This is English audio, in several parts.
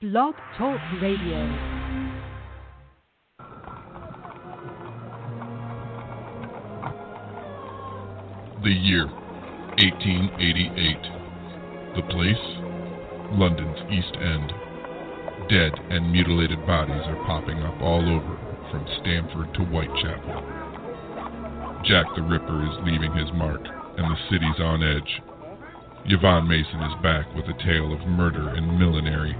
Blog Talk Radio. The year, 1888. The place, London's East End. Dead and mutilated bodies are popping up all over, from Stamford to Whitechapel. Jack the Ripper is leaving his mark, and the city's on edge. Yvonne Mason is back with a tale of murder and millinery.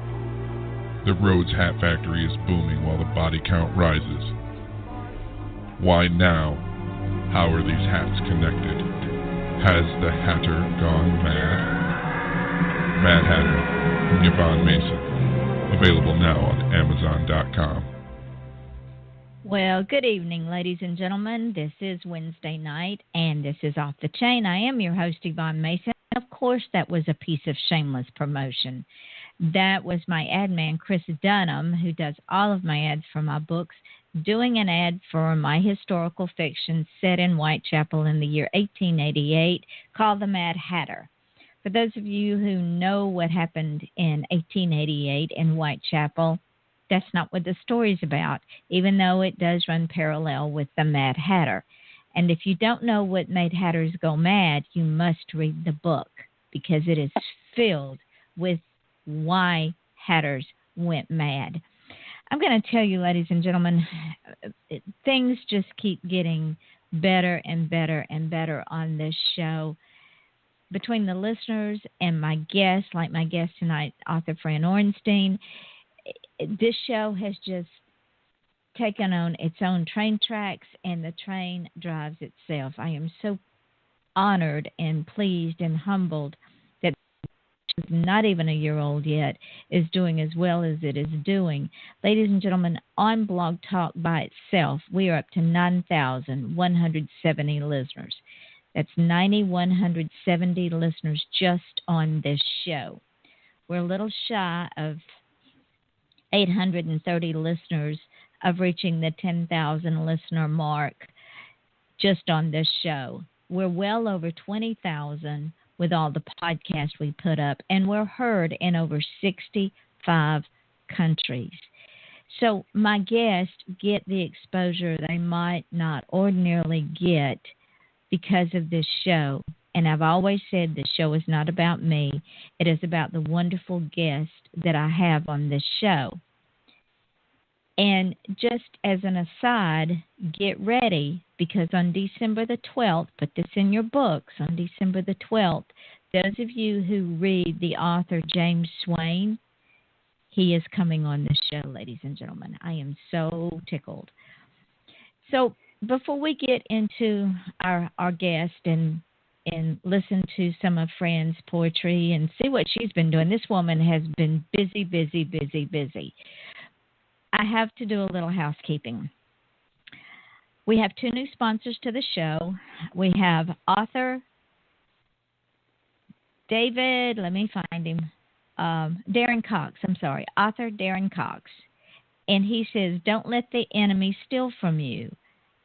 The Rhodes Hat Factory is booming while the body count rises. Why now? How are these hats connected? Has the Hatter gone mad? Mad Hatter, from Yvonne Mason. Available now on Amazon.com. Well, good evening, ladies and gentlemen. This is Wednesday night, and this is Off the Chain. I am your host, Yvonne Mason. Of course, that was a piece of shameless promotion. That was my ad man, Chris Dunham, who does all of my ads for my books, doing an ad for my historical fiction set in Whitechapel in the year 1888 called The Mad Hatter. For those of you who know what happened in 1888 in Whitechapel, that's not what the story's about, even though it does run parallel with The Mad Hatter. And if you don't know what made hatters go mad, you must read the book, because it is filled with why hatters went mad. I'm going to tell you, ladies and gentlemen, things just keep getting better and better and better on this show. Between the listeners and my guests, like my guest tonight, author Fran Orenstein, this show has just taken on its own train tracks, and the train drives itself. I am so honored and pleased and humbled that not even a year old yet is doing as well as it is doing. Ladies and gentlemen, on Blog Talk by itself, we are up to 9,170 listeners. That's 9,170 listeners just on this show. We're a little shy of 830 listeners of reaching the 10,000 listener mark just on this show. We're well over 20,000 with all the podcasts we put up, and we're heard in over 65 countries. So my guests get the exposure they might not ordinarily get because of this show. And I've always said this show is not about me. It is about the wonderful guests that I have on this show. And just as an aside, get ready, because on December the 12th, put this in your books, on December the 12th, those of you who read the author James Swain, he is coming on this show, ladies and gentlemen. I am so tickled. So before we get into our guest and listen to some of Fran's poetry and see what she's been doing, this woman has been busy, busy, busy, busy. I have to do a little housekeeping. We have two new sponsors to the show. We have author David, let me find him, Darren Cox, author Darren Cox. And he says, "Don't let the enemy steal from you.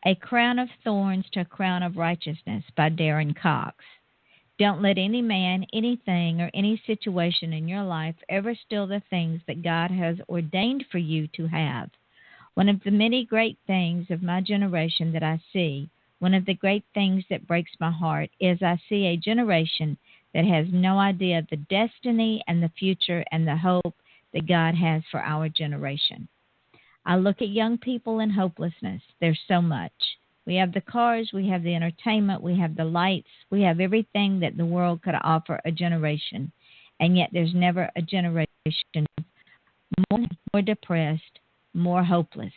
A Crown of Thorns to a Crown of Righteousness" by Darren Cox. Don't let any man, anything, or any situation in your life ever steal the things that God has ordained for you to have. One of the many great things of my generation that I see, one of the great things that breaks my heart, is I see a generation that has no idea of the destiny and the future and the hope that God has for our generation. I look at young people in hopelessness. There's so much. We have the cars, we have the entertainment, we have the lights, we have everything that the world could offer a generation. And yet there's never a generation more depressed, more hopeless.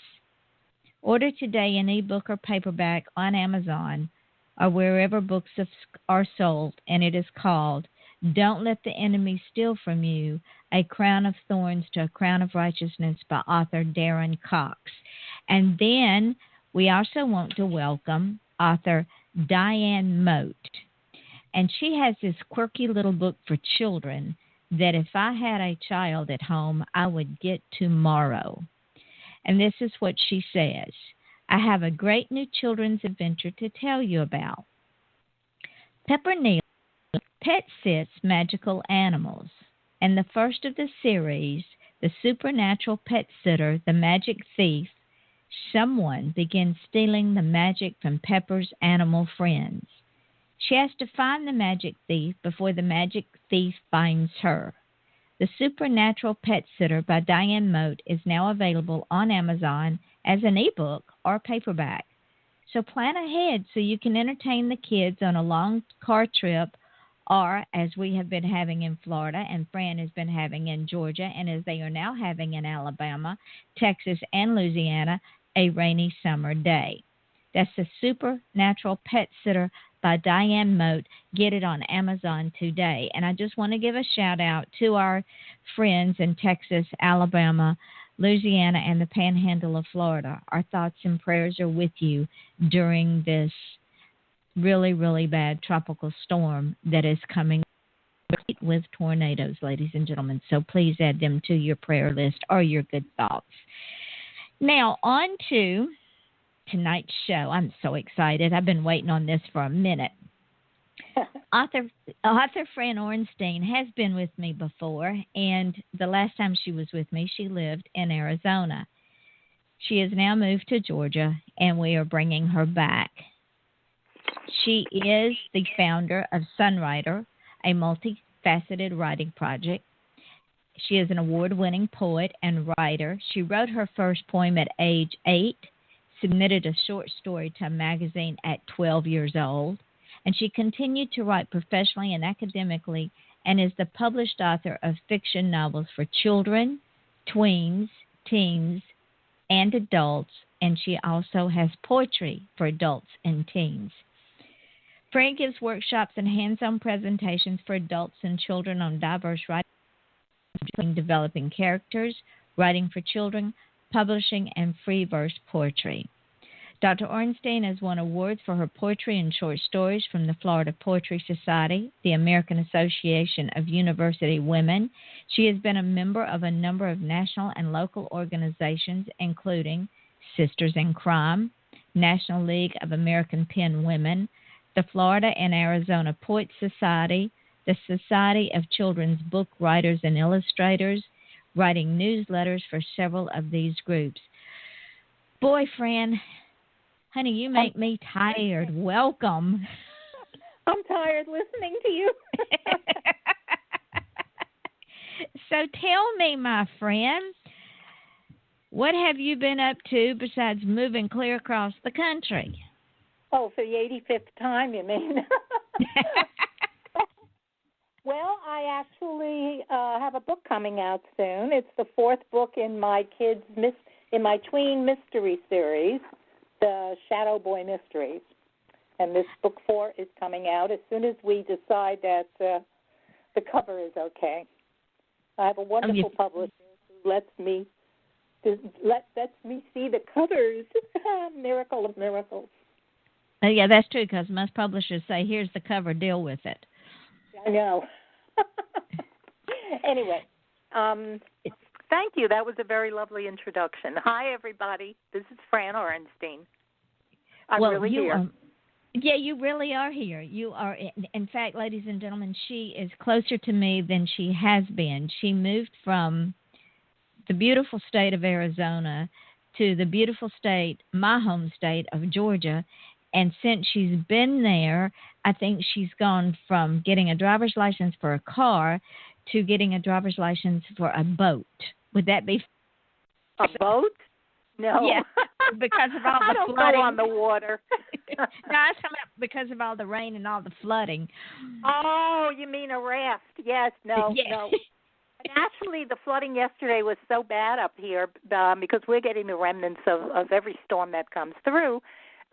Order today an ebook or paperback on Amazon or wherever books are sold, and it is called "Don't Let the Enemy Steal from You, A Crown of Thorns to a Crown of Righteousness" by author Darren Cox. And then we also want to welcome author Diane Moat. And she has this quirky little book for children that if I had a child at home, I would get tomorrow. And this is what she says. "I have a great new children's adventure to tell you about. Pepper Neal pet sits magical animals, and the first of the series the supernatural pet sitter, the magic thief, someone begins stealing the magic from Pepper's animal friends. She has to find the magic thief before the magic thief finds her. The Supernatural Pet Sitter by Diane Mote is now available on Amazon as an ebook or paperback. So plan ahead so you can entertain the kids on a long car trip, or as we have been having in Florida and Fran has been having in Georgia, and as they are now having in Alabama, Texas, and Louisiana, a rainy summer day. That's the Supernatural Pet Sitter by Diane Mote. Get it on Amazon today. And I just want to give a shout out to our friends in Texas, Alabama, Louisiana, and the Panhandle of Florida. Our thoughts and prayers are with you during this really, really bad tropical storm that is coming with tornadoes, ladies and gentlemen. So please add them to your prayer list or your good thoughts. Now, on to tonight's show. I'm so excited. I've been waiting on this for a minute. Author Fran Orenstein has been with me before, and the last time she was with me, she lived in Arizona. She has now moved to Georgia, and we are bringing her back. She is the founder of Sunwriter, a multi-faceted writing project. She is an award-winning poet and writer. She wrote her first poem at age 8, submitted a short story to a magazine at 12 years old, and she continued to write professionally and academically and is the published author of fiction novels for children, tweens, teens, and adults, and she also has poetry for adults and teens. Fran gives workshops and hands-on presentations for adults and children on diverse writing, including developing characters, writing for children, publishing, and free verse poetry. Dr. Orenstein has won awards for her poetry and short stories from the Florida Poetry Society, the American Association of University Women. She has been a member of a number of national and local organizations, including Sisters in Crime, National League of American Pen Women, the Florida and Arizona Poets Society, the Society of Children's Book Writers and Illustrators, writing newsletters for several of these groups. Boy, Fran, honey, you make me tired. Welcome. I'm tired listening to you. So tell me, my friend, what have you been up to besides moving clear across the country? Oh, for the 85th time, you mean? Well, I actually have a book coming out soon. It's the 4th book in my tween mystery series, the Shadow Boy Mysteries. And this book 4 is coming out as soon as we decide that the cover is okay. I have a wonderful publisher who lets me see the covers. Miracle of miracles. Yeah, that's true, because most publishers say, here's the cover, deal with it. I know. Anyway, thank you. That was a very lovely introduction. Hi, everybody. This is Fran Orenstein. I'm really here. Yeah, you really are here. You are. In fact, ladies and gentlemen, she is closer to me than she has been. She moved from the beautiful state of Arizona to the beautiful state, my home state of Georgia. And since she's been there, I think she's gone from getting a driver's license for a car to getting a driver's license for a boat. Would that be a boat? No. Yeah, because of all the I don't flooding. go on the water. No, I was talking about because of all the rain and all the flooding. Oh, you mean a raft? Yes. No. Yes. No. And actually, the flooding yesterday was so bad up here because we're getting the remnants of every storm that comes through.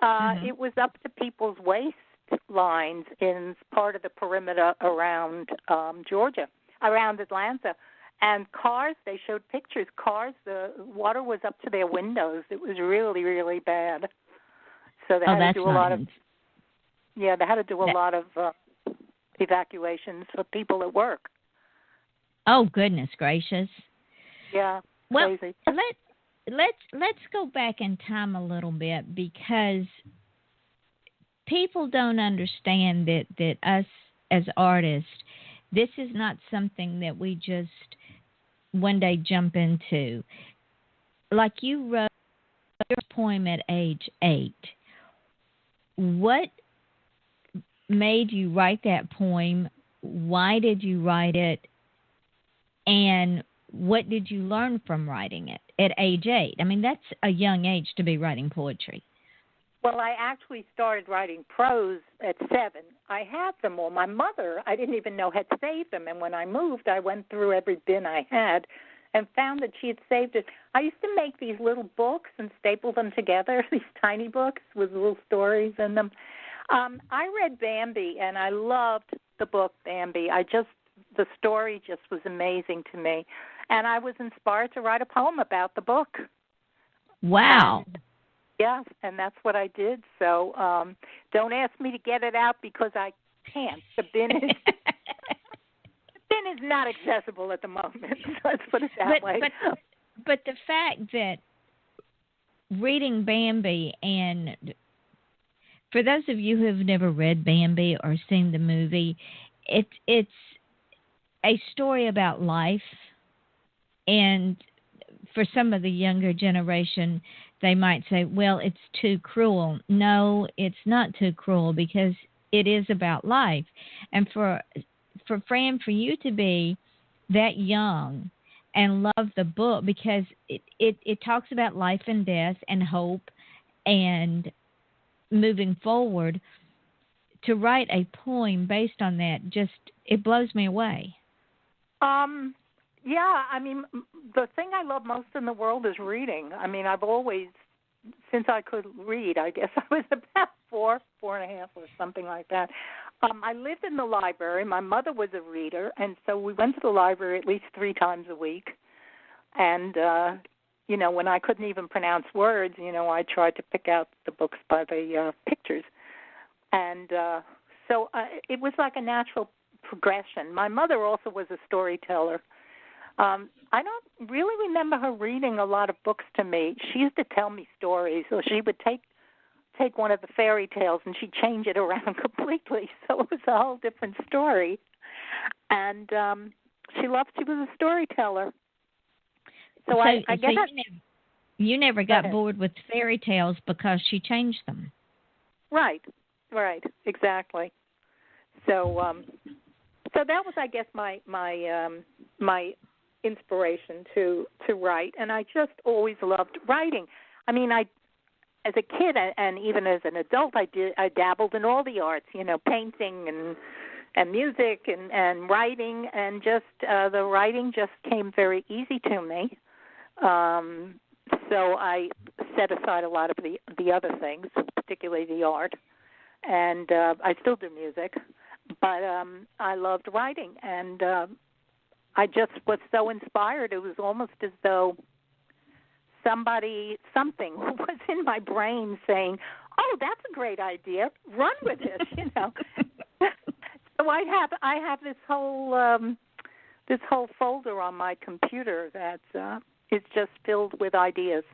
It was up to people's waist lines in part of the perimeter around Georgia, around Atlanta. And cars, they showed pictures, cars, the water was up to their windows. It was really, really bad. So they had to do a lot of, they had to do a lot of evacuations for people at work. Oh, goodness gracious. Yeah, well, crazy. Let's go back in time a little bit, because people don't understand that us as artists, this is not something that we just one day jump into. Like you wrote your poem at age 8. What made you write that poem? Why did you write it? And what did you learn from writing it at age 8? I mean, that's a young age to be writing poetry. Well, I actually started writing prose at 7. I have them all. My mother, I didn't even know, had saved them. And when I moved, I went through every bin I had and found that she had saved it. I used to make these little books and staple them together, these tiny books with little stories in them. I read Bambi, and I loved the book Bambi. The story just was amazing to me. And I was inspired to write a poem about the book. Wow. Yes, and that's what I did. So don't ask me to get it out because I can't. The bin is not accessible at the moment. So let's put it that way. But the fact that reading Bambi, and for those of you who have never read Bambi or seen the movie, it's a story about life. And for some of the younger generation, they might say, well, it's too cruel. No, it's not too cruel because it is about life. And for Fran, for you to be that young and love the book because it talks about life and death and hope and moving forward, to write a poem based on that, it blows me away. Yeah, I mean, the thing I love most in the world is reading. I mean, I've always, since I could read, I guess I was about 4 and a half or something like that. I lived in the library. My mother was a reader, and so we went to the library at least 3 times a week. And, when I couldn't even pronounce words, I tried to pick out the books by the pictures. And so it was like a natural progression. My mother also was a storyteller. I don't really remember her reading a lot of books to me. She used to tell me stories, so she would take one of the fairy tales and she'd change it around completely, so it was a whole different story. And she was a storyteller. So I guess you never got bored with fairy tales because she changed them. Right, exactly. So that was, I guess, my inspiration to write, and I just always loved writing. I mean, as a kid and even as an adult, I dabbled in all the arts, painting and music and writing, and just the writing just came very easy to me. So I set aside a lot of the other things, particularly the art, and I still do music, but I loved writing, and I just was so inspired. It was almost as though something was in my brain saying, "Oh, that's a great idea. Run with it," So I have this whole folder on my computer that is just filled with ideas.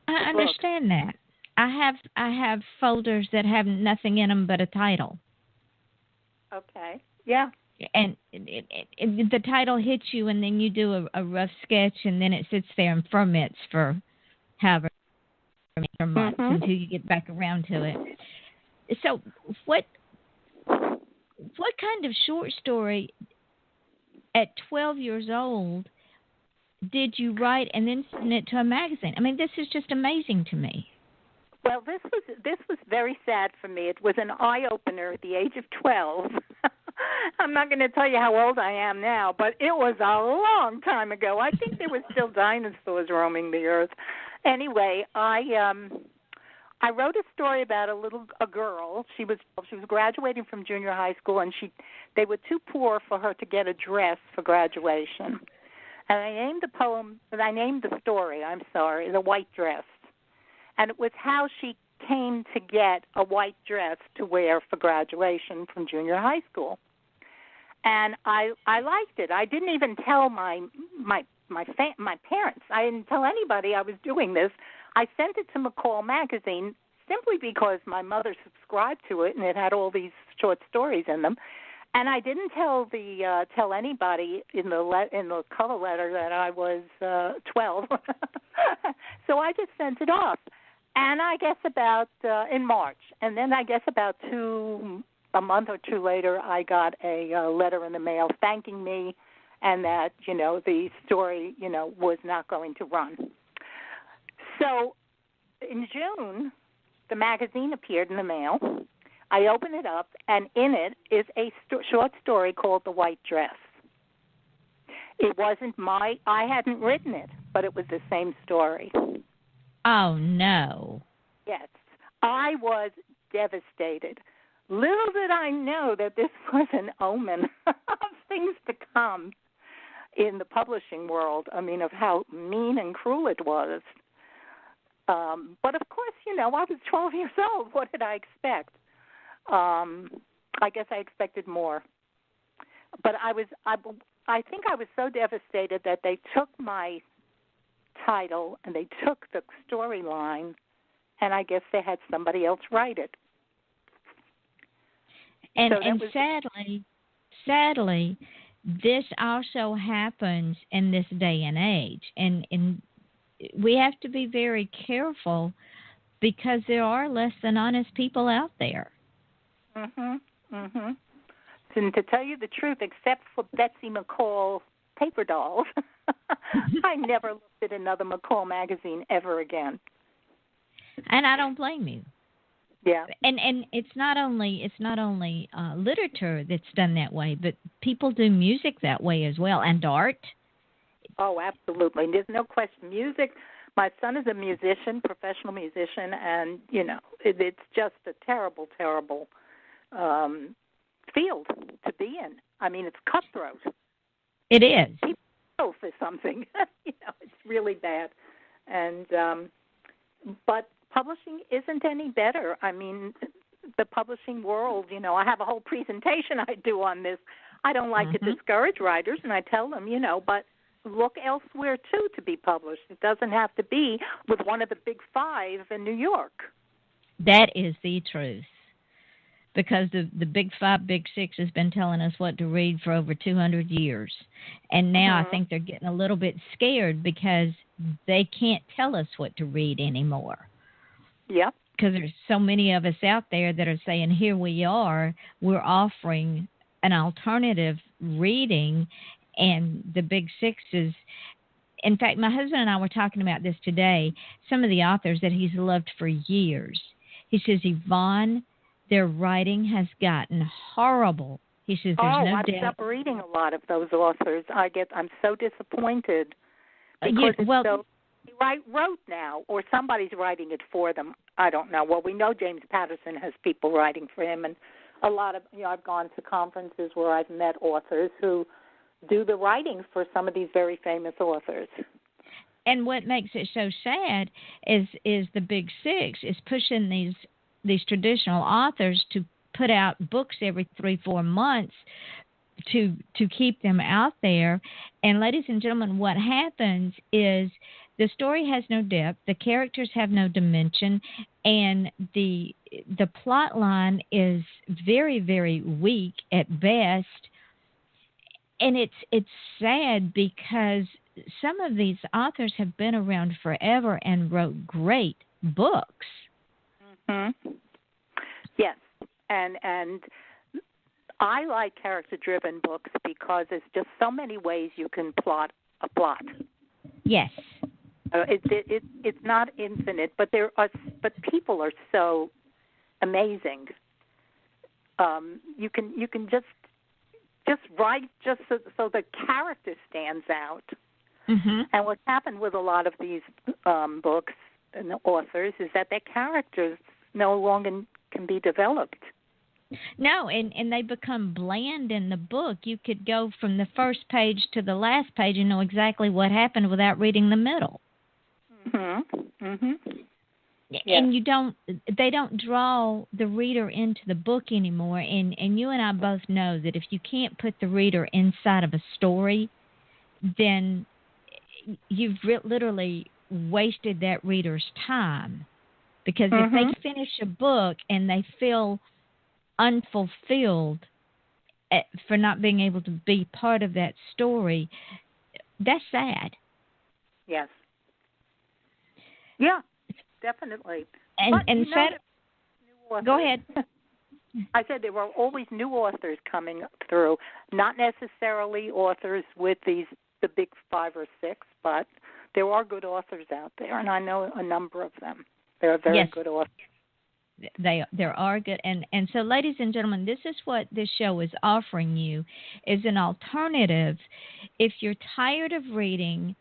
I understand that. I have folders that have nothing in them but a title. Okay. Yeah. And the title hits you, and then you do a rough sketch, and then it sits there and ferments for however many months until you get back around to it. So, what kind of short story at 12 years old did you write and then send it to a magazine? I mean, this is just amazing to me. Well, this was very sad for me. It was an eye-opener at the age of 12. I'm not going to tell you how old I am now, but it was a long time ago. I think there were still dinosaurs roaming the earth. Anyway, I wrote a story about a girl. She was graduating from junior high school, and they were too poor for her to get a dress for graduation. And I named the story, The White Dress. And it was how she came to get a white dress to wear for graduation from junior high school. And I liked it. I didn't even tell my parents. I didn't tell anybody I was doing this. I sent it to McCall magazine simply because my mother subscribed to it, and it had all these short stories in them. And I didn't tell anybody in the cover letter that I was 12. So I just sent it off. And I guess about in March, and then I guess about a month or two later, I got a letter in the mail thanking me, and that the story was not going to run. So in June, the magazine appeared in the mail. I opened it up, and in it is a short story called The White Dress. It wasn't I hadn't written it, but it was the same story. Oh, no. Yes. I was devastated. Little did I know that this was an omen of things to come in the publishing world. I mean, of how mean and cruel it was. But, of course, I was 12 years old. What did I expect? I guess I expected more. But I think I was so devastated that they took my title and they took the storyline, and I guess they had somebody else write it. And sadly, this also happens in this day and age, and we have to be very careful because there are less than honest people out there. Mhm. Mhm. And to tell you the truth, except for Betsy McCall paper dolls, I never looked at another McCall magazine ever again. And I don't blame you. Yeah. And it's not only literature that's done that way, but people do music that way as well, and art. Oh, absolutely. There's no question. Music. My son is a musician, professional musician, and it's just a terrible, terrible field to be in. I mean, it's cutthroat. It is. People go for something. It's really bad. And but publishing isn't any better. I mean, the publishing world, I have a whole presentation I do on this. I don't like to discourage writers, and I tell them, but look elsewhere, too, to be published. It doesn't have to be with one of the big five in New York. That is the truth. Because the big five, big six has been telling us what to read for over 200 years. And now I think they're getting a little bit scared because they can't tell us what to read anymore. Yep. Because there's so many of us out there that are saying, here we are, we're offering an alternative reading, and the big sixes. In fact, my husband and I were talking about this today, some of the authors that he's loved for years. He says, Yvonne, their writing has gotten horrible. He says, there's no doubt. I've stopped reading a lot of those authors. I'm so disappointed because they wrote now, or somebody's writing it for them. I don't know. Well, we know James Patterson has people writing for him, and a lot of I've gone to conferences where I've met authors who do the writing for some of these very famous authors. And what makes it so sad is the Big Six is pushing these traditional authors to put out books every 3-4 months to keep them out there. And ladies and gentlemen, what happens is the story has no depth, the characters have no dimension, and the plot line is very, very weak at best. And it's sad because some of these authors have been around forever and wrote great books. Mm-hmm. Yes, and I like character-driven books because there's just so many ways you can plot a plot. Yes, it's not infinite, but people are so amazing. You can just write just so the character stands out. Mm-hmm. And what's happened with a lot of these books and the authors is that their characters no longer can be developed. No, and they become bland in the book. You could go from the first page to the last page and know exactly what happened without reading the middle. Mm-hmm. Mm-hmm. And they don't draw the reader into the book anymore. And you and I both know that if you can't put the reader inside of a story, then you've literally wasted that reader's time. Because if they finish a book and they feel unfulfilled, for not being able to be part of that story, that's sad. Yes. Yeah, definitely. And sad. Go ahead. I said there were always new authors coming through, not necessarily authors with the big 5 or 6, but there are good authors out there, and I know a number of them. They're very good authors. There are good, and so, ladies and gentlemen, this is what this show is offering you, is an alternative. If you're tired of reading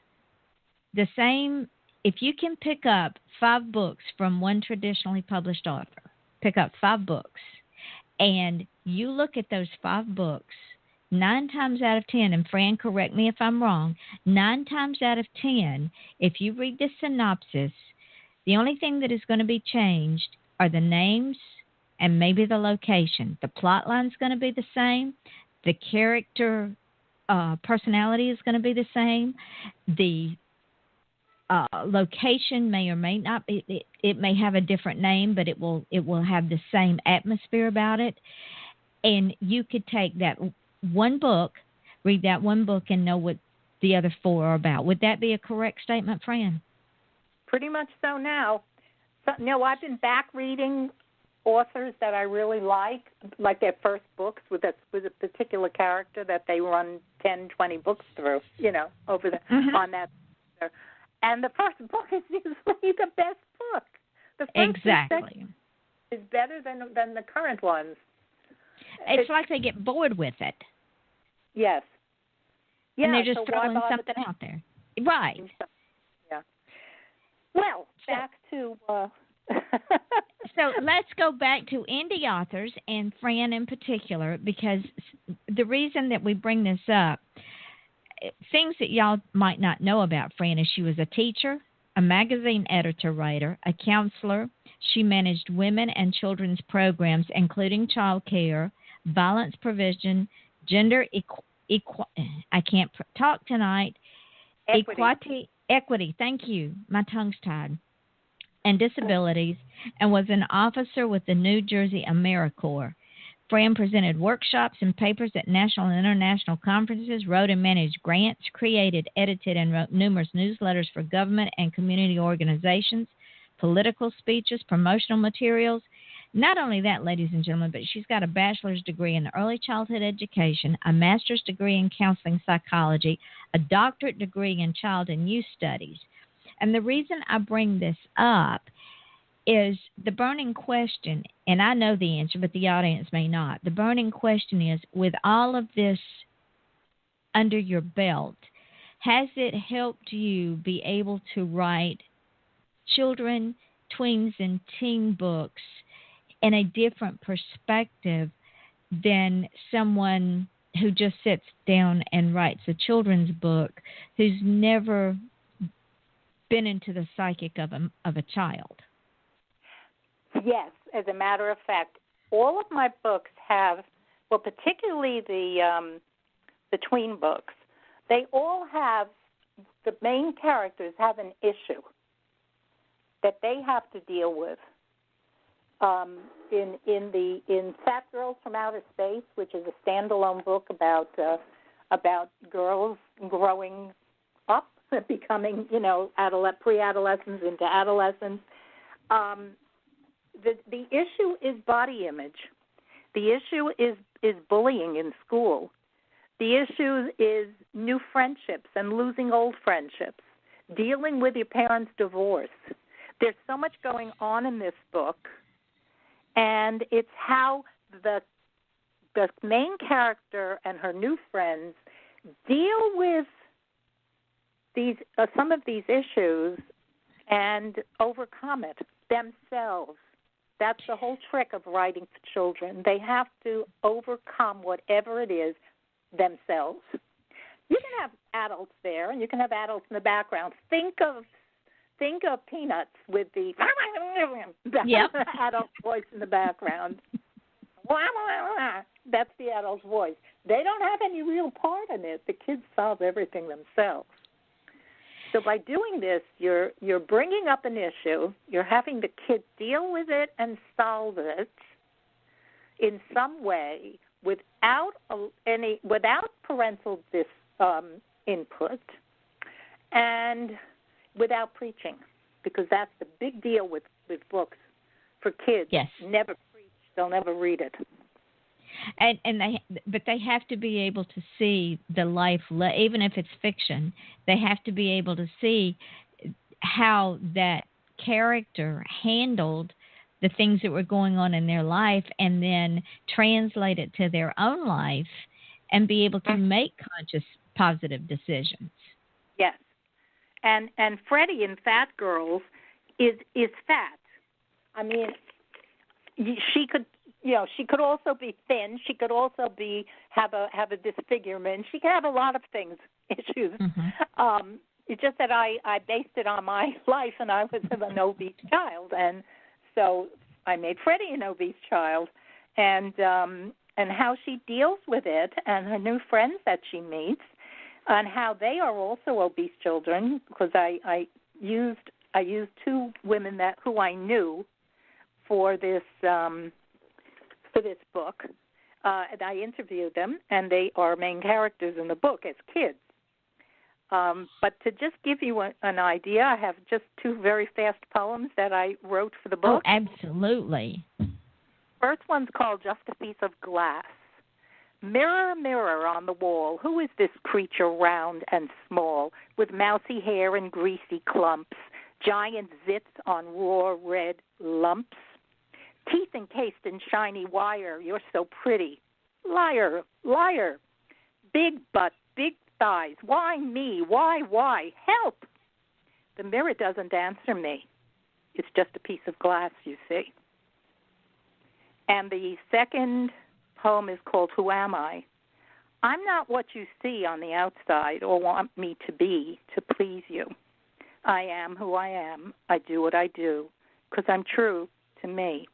the same, if you can pick up 5 books from one traditionally published author, pick up 5 books, and you look at those 5 books, 9 times out of 10, and Fran, correct me if I'm wrong, 9 times out of 10, if you read the synopsis, the only thing that is going to be changed are the names and maybe the location. The plot line is going to be the same. The character personality is going to be the same. The location may or may not be. It may have a different name, but it will have the same atmosphere about it. And you could take that one book, read that one book, and know what the other 4 are about. Would that be a correct statement, Fran? Pretty much so now. No, I've been back reading authors that I really like their first books with a particular character that they run 10, 20 books through, over on that. And the first book is usually the best book. The first exactly is better than the current ones. It's like they get bored with it. Yes. Yeah, and they're just throwing something out there. Right. Yeah. Well, back to... So let's go back to indie authors, and Fran in particular, because the reason that we bring this up, things that y'all might not know about Fran is she was a teacher, a magazine editor-writer, a counselor. She managed women and children's programs, including child care, violence prevention, gender I can't talk tonight. Equity. Thank you. My tongue's tied. And disabilities, and was an officer with the New Jersey AmeriCorps. Fran presented workshops and papers at national and international conferences, wrote and managed grants, created, edited, and wrote numerous newsletters for government and community organizations, political speeches, promotional materials. Not only that, ladies and gentlemen, but she's got a bachelor's degree in early childhood education, a master's degree in counseling psychology, a doctorate degree in child and youth studies. And the reason I bring this up is the burning question, and I know the answer, but the audience may not. The burning question is, with all of this under your belt, has it helped you be able to write children, tweens, and teen books in a different perspective than someone who just sits down and writes a children's book who's never been into the psychic of a child? Yes, as a matter of fact, all of my books have, well, particularly the tween books, they all have, the main characters have an issue that they have to deal with. In Fat Girls from Outer Space, which is a standalone book about girls growing up, becoming, pre-adolescents into adolescents. The issue is body image. The issue is bullying in school. The issue is new friendships and losing old friendships, dealing with your parents' divorce. There's so much going on in this book, and it's how the main character and her new friends deal with these some of these issues and overcome it themselves. That's the whole trick of writing for children. They have to overcome whatever it is themselves. You can have adults there, and you can have adults in the background. Think of Peanuts with the adult voice in the background. That's the adult's voice. They don't have any real part in it. The kids solve everything themselves. So by doing this, you're bringing up an issue. You're having the kids deal with it and solve it in some way without without parental input and without preaching, because that's the big deal with books for kids. Yes. Never preach; they'll never read it. But they have to be able to see the life, even if it's fiction. They have to be able to see how that character handled the things that were going on in their life, and then translate it to their own life, and be able to make conscious, positive decisions. Yes, and Freddie in Fat Girls is fat. I mean, she could. She could also be thin. She could also have a disfigurement. She could have a lot of issues. Mm-hmm. It's just that I based it on my life, and I was an obese child, and so I made Freddie an obese child, and how she deals with it, and her new friends that she meets, and how they are also obese children, because I used two women who I knew for this book, and I interviewed them, and they are main characters in the book as kids. But to just give you an idea, I have just two very fast poems that I wrote for the book. Oh, absolutely. First one's called Just a Piece of Glass. Mirror, mirror on the wall, who is this creature round and small, with mousy hair and greasy clumps, giant zits on raw red lumps? Teeth encased in shiny wire, you're so pretty. Liar, liar. Big butt, big thighs. Why me? Why? Help! The mirror doesn't answer me. It's just a piece of glass, you see. And the second poem is called Who Am I? I'm not what you see on the outside or want me to be to please you. I am who I am. I do what I do because I'm true to me.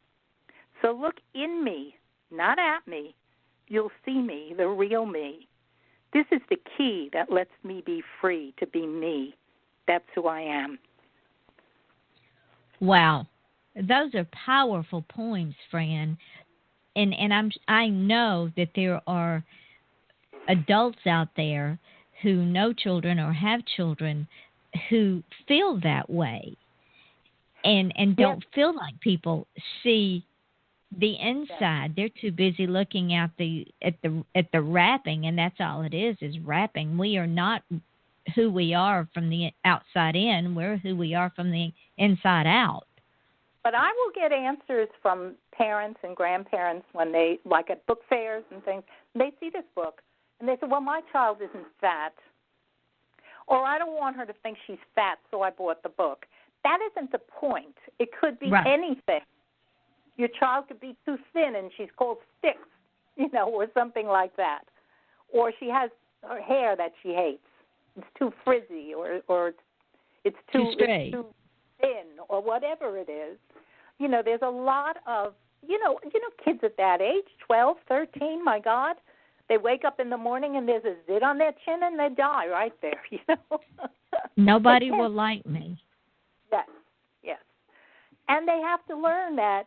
So look in me, not at me. You'll see me, the real me. This is the key that lets me be free to be me. That's who I am. Wow. Those are powerful poems, Fran. And I know that there are adults out there who know children or have children who feel that way and don't feel like people see the inside. They're too busy looking at the wrapping, and that's all it is wrapping. We are not who we are from the outside in. We're who we are from the inside out. But I will get answers from parents and grandparents when they, like at book fairs and things, they see this book, and they say, well, my child isn't fat, or I don't want her to think she's fat, so I bought the book. That isn't the point. It could be anything. Your child could be too thin and she's called Sticks, or something like that. Or she has her hair that she hates. It's too frizzy or it's too thin or whatever it is. There's a lot of, kids at that age, 12, 13, my God, they wake up in the morning and there's a zit on their chin and they die right there, Nobody will like me. Yes. And they have to learn that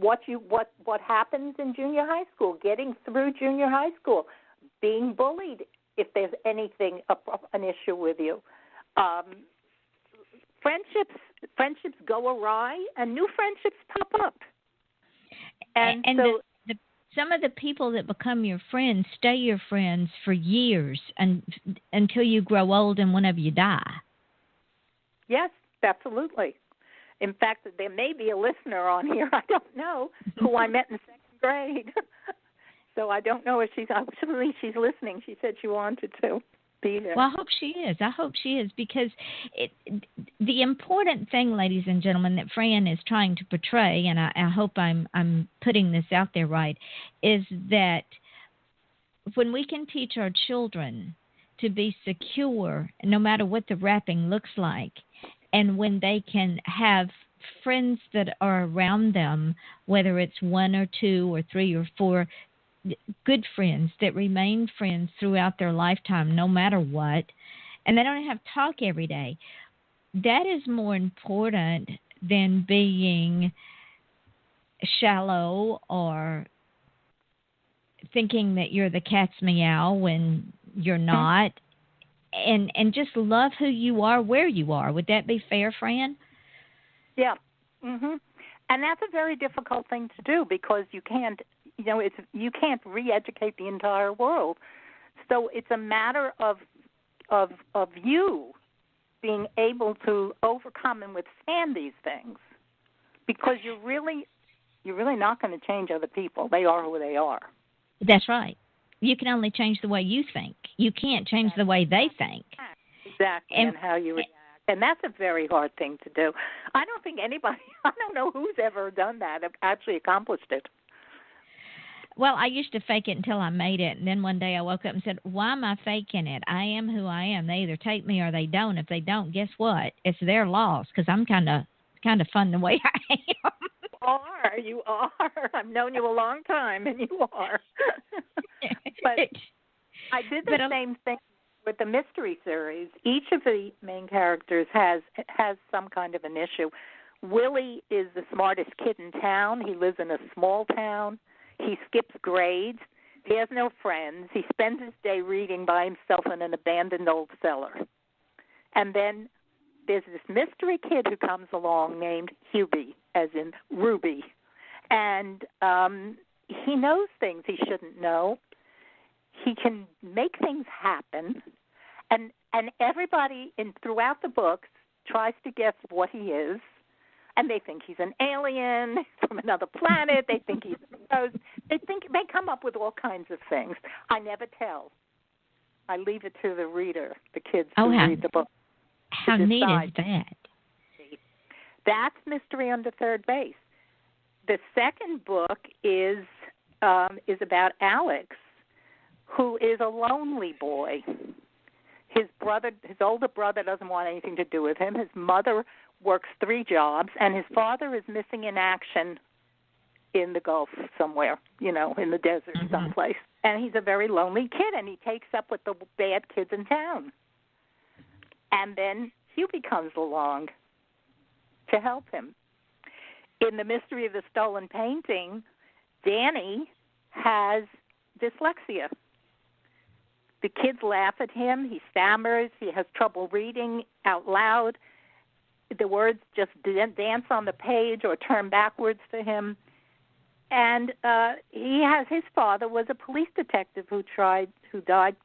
what happens in junior high school, getting through junior high school, being bullied if there's anything an issue with you. Friendships go awry and new friendships pop up. And so some of the people that become your friends stay your friends for years until you grow old and one of you die. Yes, absolutely. In fact, there may be a listener on here, I don't know, who I met in second grade. So I don't know if she's listening. She said she wanted to be there. Well, I hope she is. Because the important thing, ladies and gentlemen, that Fran is trying to portray, and I hope I'm putting this out there right, is that when we can teach our children to be secure, no matter what the wrapping looks like, and when they can have friends that are around them, whether it's one or two or three or four, good friends that remain friends throughout their lifetime, no matter what, and they don't have to talk every day, that is more important than being shallow or thinking that you're the cat's meow when you're not, and just love who you are where you are. Would that be fair, Fran? Yeah. Mhm. And that's a very difficult thing to do because you can't, you can't re-educate the entire world. So it's a matter of you being able to overcome and withstand these things, because you're really not going to change other people. They are who they are. That's right. You can only change the way you think. You can't change the way they think. Exactly, and how you react. And that's a very hard thing to do. I don't know who's ever done that, actually accomplished it. Well, I used to fake it until I made it, and then one day I woke up and said, why am I faking it? I am who I am. They either take me or they don't. If they don't, guess what? It's their loss, because I'm kind of fun the way I am. You are. I've known you a long time, and you are. But I did the same thing with the mystery series. Each of the main characters has some kind of an issue. Willie is the smartest kid in town. He lives in a small town. He skips grades. He has no friends. He spends his day reading by himself in an abandoned old cellar. And then there's this mystery kid who comes along named Hubie, as in Ruby. And he knows things he shouldn't know. He can make things happen. And everybody throughout the books tries to guess what he is. And they think he's an alien from another planet. They think he's a ghost. They come up with all kinds of things. I never tell. I leave it to the reader, the kids who read the book. How neat is that? That's Mystery Under Third Base. The second book is about Alex, who is a lonely boy. His older brother doesn't want anything to do with him. His mother works 3 jobs, and his father is missing in action in the Gulf somewhere, in the desert someplace. And he's a very lonely kid, and he takes up with the bad kids in town. And then Hubie comes along to help him. In The Mystery of the Stolen Painting, Danny has dyslexia. The kids laugh at him. He stammers. He has trouble reading out loud. The words just dance on the page or turn backwards to him. And his father was a police detective who died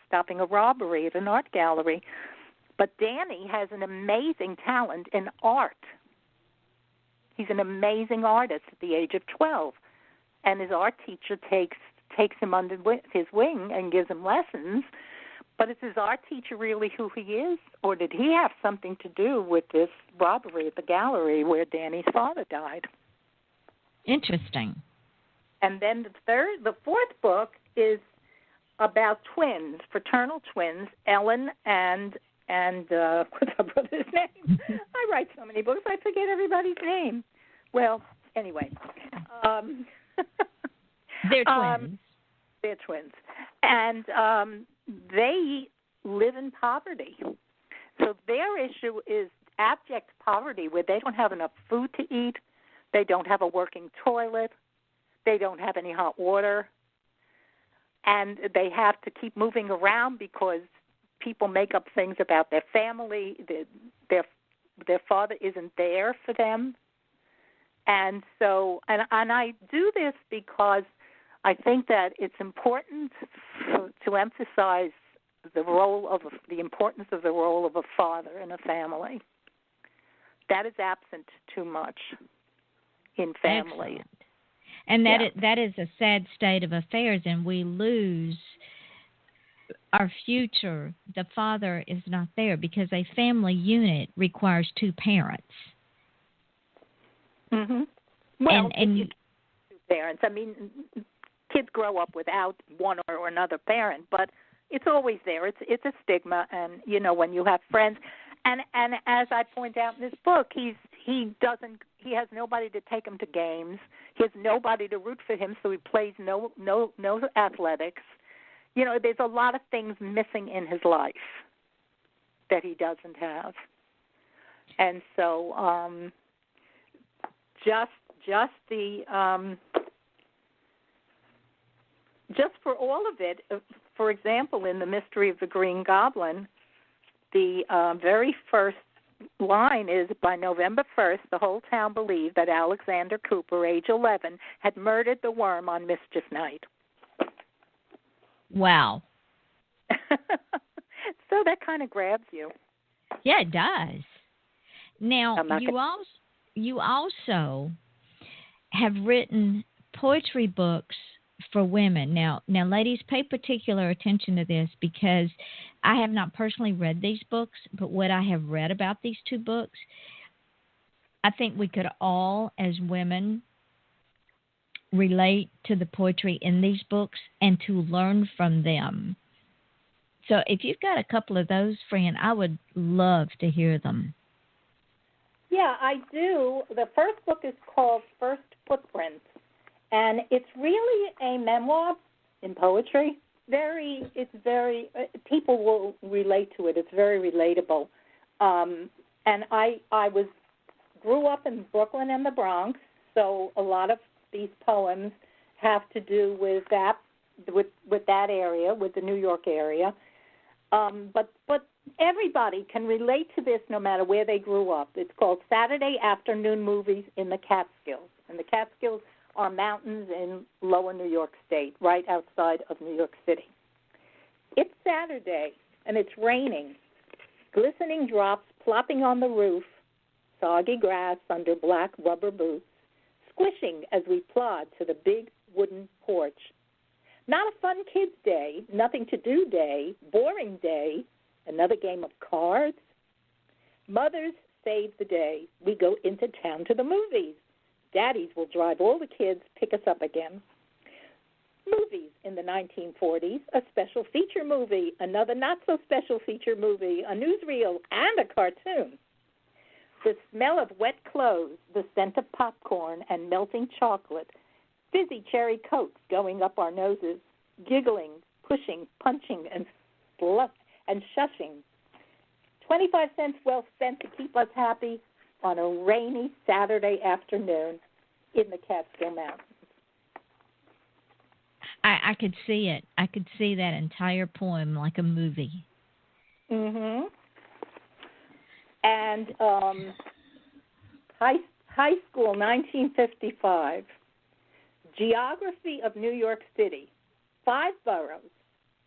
stopping a robbery at an art gallery. But Danny has an amazing talent in art. He's an amazing artist at the age of 12. And his art teacher takes him under his wing and gives him lessons. But is his art teacher really who he is? Or did he have something to do with this robbery at the gallery where Danny's father died? Interesting. And then the fourth book is about twins, fraternal twins, Ellen and what's her brother's name? I write so many books, I forget everybody's name. Well, anyway. They're twins. They're twins. And they live in poverty. So their issue is abject poverty, where they don't have enough food to eat, they don't have a working toilet, they don't have any hot water, and they have to keep moving around because people make up things about their family. Their father isn't there for them. And so, and I do this because I think that it's important to emphasize the importance of the role of a father in a family. That is absent too much in families. Excellent. And that is a sad state of affairs, and we lose our future. The father is not there because a family unit requires 2 parents. Mm-hmm. Well, and 2 parents. I mean, kids grow up without one or another parent, but it's always there. It's a stigma, and when you have friends, and as I point out in this book, he has nobody to take him to games. He has nobody to root for him, so he plays no athletics. There's a lot of things missing in his life that he doesn't have, and so just the just for all of it, for example, in The Mystery of the Green Goblin, the very first line is, by November 1st, the whole town believed that Alexander Cooper, age 11, had murdered the worm on Mischief Night. Wow. So that kind of grabs you. Yeah, it does. Now, you also have written poetry books for women. Now, ladies, pay particular attention to this, because I have not personally read these books, but what I have read about these two books, I think we could all, as women, relate to the poetry in these books and to learn from them. So if you've got a couple of those, Fran, I would love to hear them. Yeah, I do. The first book is called First Footprints, and it's really a memoir in poetry. People will relate to it. It's very relatable. And I grew up in Brooklyn and the Bronx, so a lot of these poems have to do with that area, with the New York area. But everybody can relate to this no matter where they grew up. It's called Saturday Afternoon Movies in the Catskills. And the Catskills are mountains in lower New York State, right outside of New York City. It's Saturday, and it's raining. Glistening drops plopping on the roof, soggy grass under black rubber boots, squishing as we plod to the big wooden porch. Not a fun kid's day, nothing to do day, boring day, another game of cards. Mothers save the day. We go into town to the movies. Daddies will drive all the kids, pick us up again. Movies in the 1940s, a special feature movie, another not-so-special feature movie, a newsreel, and a cartoon. The smell of wet clothes, the scent of popcorn and melting chocolate, fizzy cherry coats going up our noses, giggling, pushing, punching, and shushing. 25 cents well spent to keep us happy on a rainy Saturday afternoon in the Catskill Mountains. I could see it. I could see that entire poem like a movie. Mm-hmm. And high school, 1955. Geography of New York City. 5 boroughs,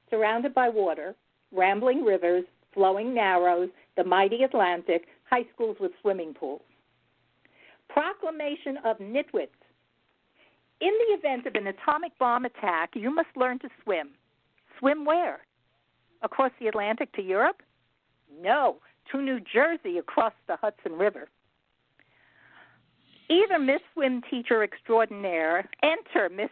surrounded by water, rambling rivers, flowing narrows, the mighty Atlantic, high schools with swimming pools. Proclamation of Nitwits. In the event of an atomic bomb attack, you must learn to swim. Swim where? Across the Atlantic to Europe? No, to New Jersey across the Hudson River. Either Miss Swim Teacher Extraordinaire, enter Miss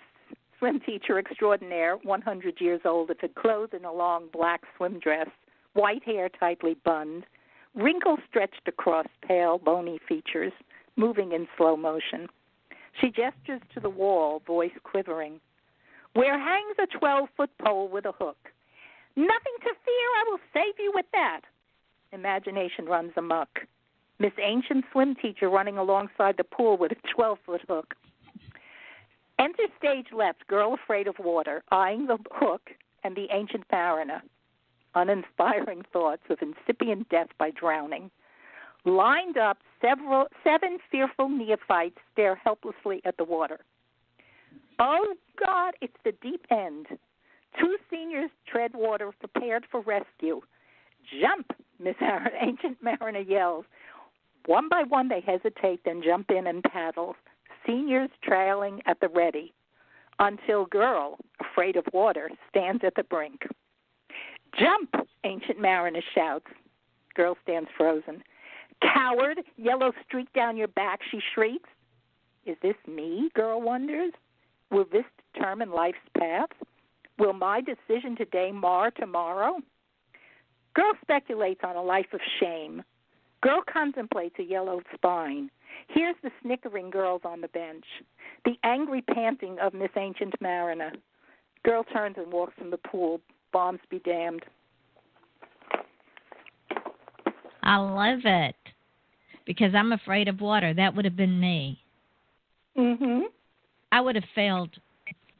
Swim Teacher Extraordinaire, 100 years old, if it clothed in a long black swim dress, white hair tightly bunned, wrinkles stretched across pale, bony features, moving in slow motion. She gestures to the wall, voice quivering. Where hangs a 12-foot pole with a hook. Nothing to fear, I will save you with that. Imagination runs amok. Miss Ancient Swim Teacher running alongside the pool with a 12-foot hook. Enter stage left, girl afraid of water, eyeing the hook and the Ancient Mariner. Uninspiring thoughts of incipient death by drowning. Lined up, 7 fearful neophytes stare helplessly at the water. Oh, God, it's the deep end. 2 seniors tread water, prepared for rescue. Jump, Miss Ancient Mariner yells. One by one they hesitate, then jump in and paddle, seniors trailing at the ready, until girl, afraid of water, stands at the brink. Jump, Ancient Mariner shouts. Girl stands frozen. Coward, yellow streak down your back, she shrieks. Is this me, girl wonders? Will this determine life's path? Will my decision today mar tomorrow? Girl speculates on a life of shame. Girl contemplates a yellow spine. Here's the snickering girls on the bench, the angry panting of Miss Ancient Mariner. Girl turns and walks from the pool. Bombs be damned. I love it, because I'm afraid of water. That would have been me. Mm-hmm. I would have failed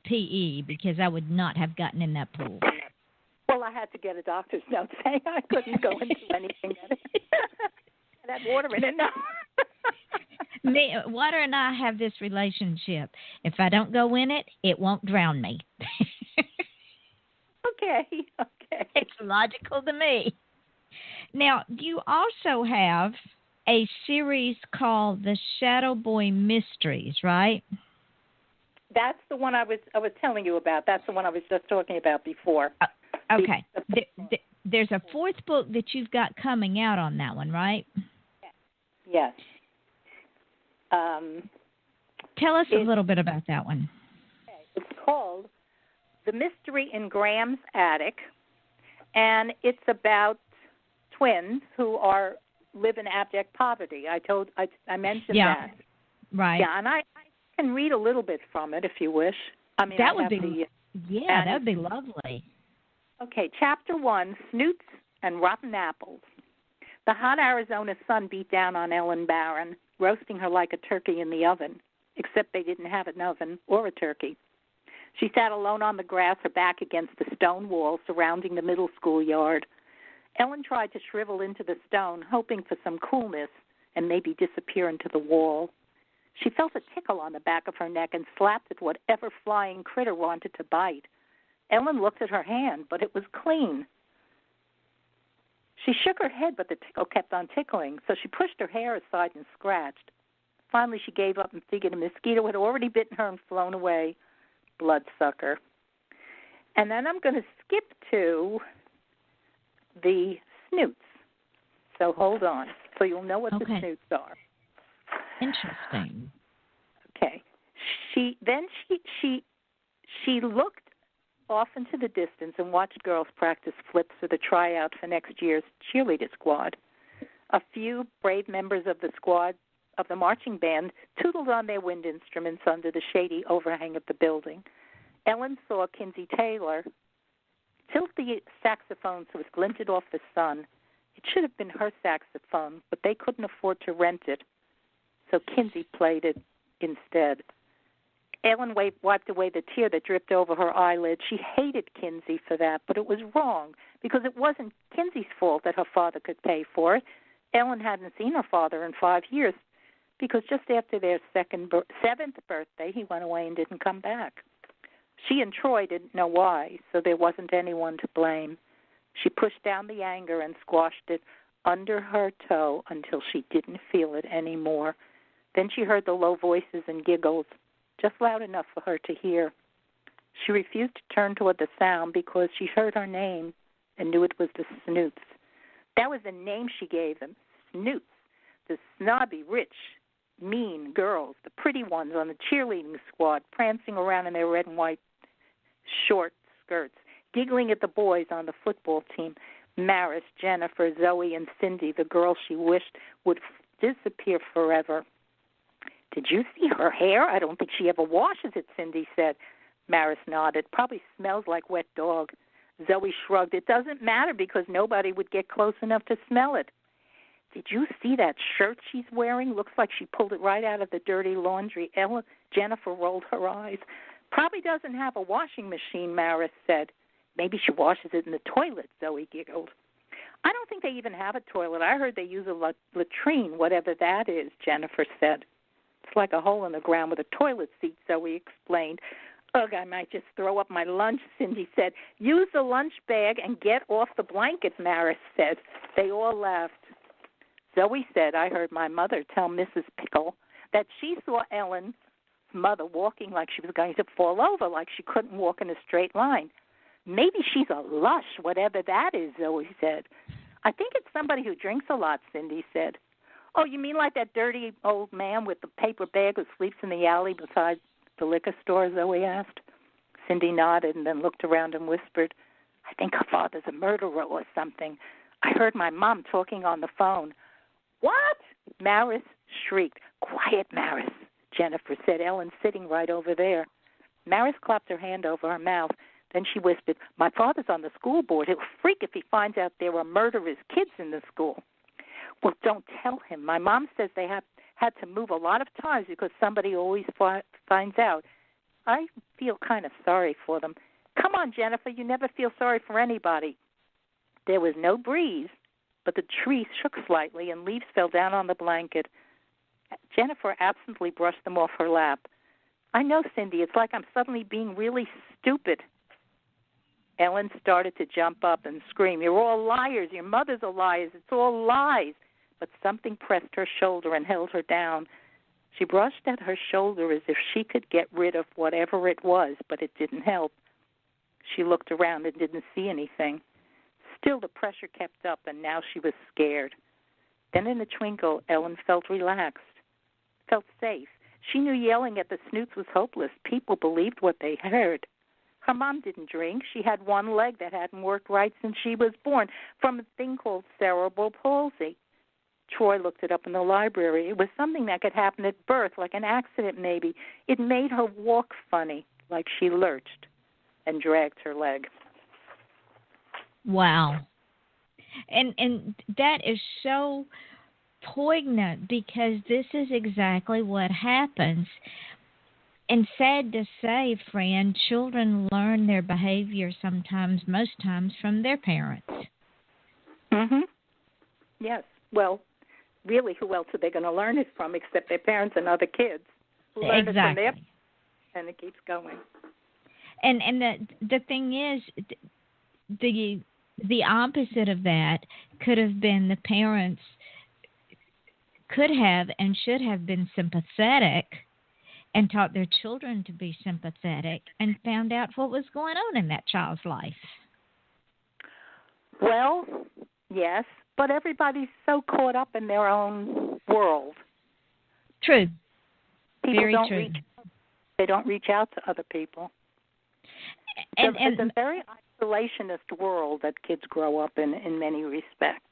PE because I would not have gotten in that pool. Well, I had to get a doctor's note saying I couldn't go into anything that had water in it. No. Water and I have this relationship. If I don't go in it, it won't drown me. Okay. It's logical to me. Now, you also have a series called The Shadow Boy Mysteries, right? That's the one I was telling you about. That's the one I was just talking about before. Okay. There's a fourth book that you've got coming out on that one, right? Yes. Tell us a little bit about that one. It's called The Mystery in Graham's Attic, and it's about twins who live in abject poverty. I mentioned that. Right. Yeah, and I can read a little bit from it if you wish. I mean, that would be lovely. Okay, Chapter 1, Snoots and Rotten Apples. The hot Arizona sun beat down on Ellen Barron, roasting her like a turkey in the oven, except they didn't have an oven or a turkey. She sat alone on the grass, her back against the stone wall surrounding the middle school yard. Ellen tried to shrivel into the stone, hoping for some coolness and maybe disappear into the wall. She felt a tickle on the back of her neck and slapped at whatever flying critter wanted to bite. Ellen looked at her hand, but it was clean. She shook her head, but the tickle kept on tickling, so she pushed her hair aside and scratched. Finally, she gave up and figured a mosquito had already bitten her and flown away. Bloodsucker. And then I'm going to skip to the snoots. So hold on, so you'll know what the snoots are. Interesting. Okay. She looked off into the distance and watched girls practice flips for the tryout for next year's cheerleader squad. A few brave members of the squad of the marching band tootled on their wind instruments under the shady overhang of the building. Ellen saw Kinsey Taylor tilt the saxophone so it glinted off the sun. It should have been her saxophone, but they couldn't afford to rent it, so Kinsey played it instead. Ellen wiped away the tear that dripped over her eyelid. She hated Kinsey for that, but it was wrong because it wasn't Kinsey's fault that her father could pay for it. Ellen hadn't seen her father in 5 years because just after their seventh birthday, he went away and didn't come back. She and Troy didn't know why, so there wasn't anyone to blame. She pushed down the anger and squashed it under her toe until she didn't feel it anymore. Then she heard the low voices and giggles, just loud enough for her to hear. She refused to turn toward the sound because she heard her name and knew it was the Snoots. That was the name she gave them, Snoots, the snobby, rich, mean girls, the pretty ones on the cheerleading squad, prancing around in their red and white short skirts, giggling at the boys on the football team, Maris, Jennifer, Zoe, and Cindy, the girls she wished would disappear forever. Did you see her hair? I don't think she ever washes it, Cindy said. Maris nodded. Probably smells like wet dog. Zoe shrugged. It doesn't matter because nobody would get close enough to smell it. Did you see that shirt she's wearing? Looks like she pulled it right out of the dirty laundry. Jennifer rolled her eyes. Probably doesn't have a washing machine, Maris said. Maybe she washes it in the toilet, Zoe giggled. I don't think they even have a toilet. I heard they use a latrine, whatever that is, Jennifer said. It's like a hole in the ground with a toilet seat, Zoe explained. Ugh, I might just throw up my lunch, Cindy said. Use the lunch bag and get off the blanket, Maris said. They all laughed. Zoe said, I heard my mother tell Mrs. Pickle that she saw Ellen's mother walking like she was going to fall over, like she couldn't walk in a straight line. Maybe she's a lush, whatever that is, Zoe said. I think it's somebody who drinks a lot, Cindy said. Oh, you mean like that dirty old man with the paper bag who sleeps in the alley beside the liquor store, Zoe asked. Cindy nodded and then looked around and whispered, I think her father's a murderer or something. I heard my mom talking on the phone. What? Maris shrieked. Quiet, Maris, Jennifer said. Ellen's sitting right over there. Maris clapped her hand over her mouth. Then she whispered, my father's on the school board. He'll freak if he finds out there are murderous kids in the school. Well, don't tell him. My mom says they had to move a lot of times because somebody always finds out. I feel kind of sorry for them. Come on, Jennifer, you never feel sorry for anybody. There was no breeze, but the tree shook slightly and leaves fell down on the blanket. Jennifer absently brushed them off her lap. I know, Cindy, it's like I'm suddenly being really stupid. Ellen started to jump up and scream, "You're all liars. Your mother's a liar. It's all lies." But something pressed her shoulder and held her down. She brushed at her shoulder as if she could get rid of whatever it was, but it didn't help. She looked around and didn't see anything. Still, the pressure kept up, and now she was scared. Then in a twinkle, Ellen felt relaxed, felt safe. She knew yelling at the snoots was hopeless. People believed what they heard. Her mom didn't drink. She had one leg that hadn't worked right since she was born from a thing called cerebral palsy. Troy looked it up in the library. It was something that could happen at birth, like an accident maybe. It made her walk funny, like she lurched and dragged her leg. Wow. And that is so poignant because this is exactly what happens. And sad to say, Fran, children learn their behavior sometimes, most times, from their parents. Mhm. Yes. Well, really, who else are they going to learn it from except their parents and other kids who learn it from their, and it keeps going. And the thing is, the opposite of that could have been the parents could have and should have been sympathetic and taught their children to be sympathetic and found out what was going on in that child's life. Well, yes, but everybody's so caught up in their own world. True. People Very true. They don't reach out to other people. And it's a very isolationist world that kids grow up in many respects.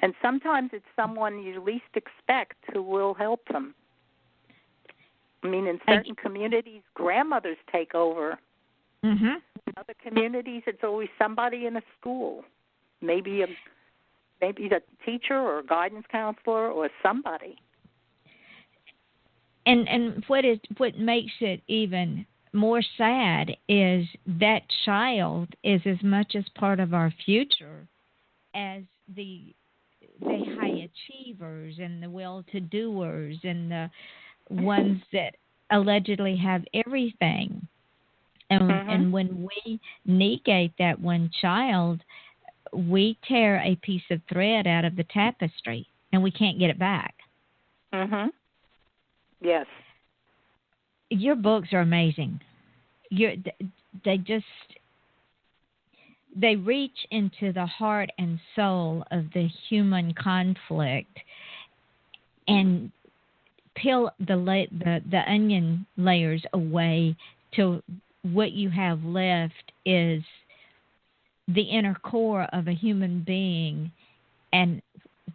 And sometimes it's someone you least expect who will help them. I mean, in certain communities, grandmothers take over. Mm-hmm. In other communities, it's always somebody in a school, maybe the teacher or a guidance counselor or somebody. And what makes it even more sad is that child is as much as part of our future as the high achievers and the well-to-doers and the ones that allegedly have everything. And when we negate that one child, we tear a piece of thread out of the tapestry, and we can't get it back. Mhm. Yes. Your books are amazing. They reach into the heart and soul of the human conflict and peel the onion layers away till what you have left is the inner core of a human being and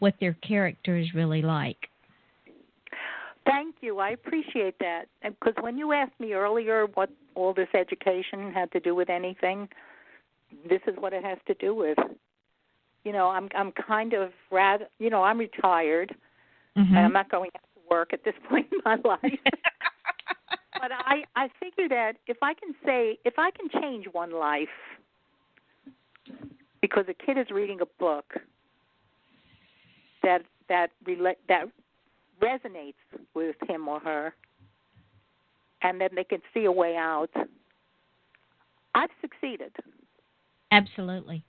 what their character is really like. Thank you. I appreciate that. Because when you asked me earlier what all this education had to do with anything, this is what it has to do with. You know, I'm kind of rather, you know, I'm retired, and I'm not going out to work at this point in my life. But I figure that if I can change one life because a kid is reading a book that resonates with him or her, and then they can see a way out, I've succeeded. Absolutely.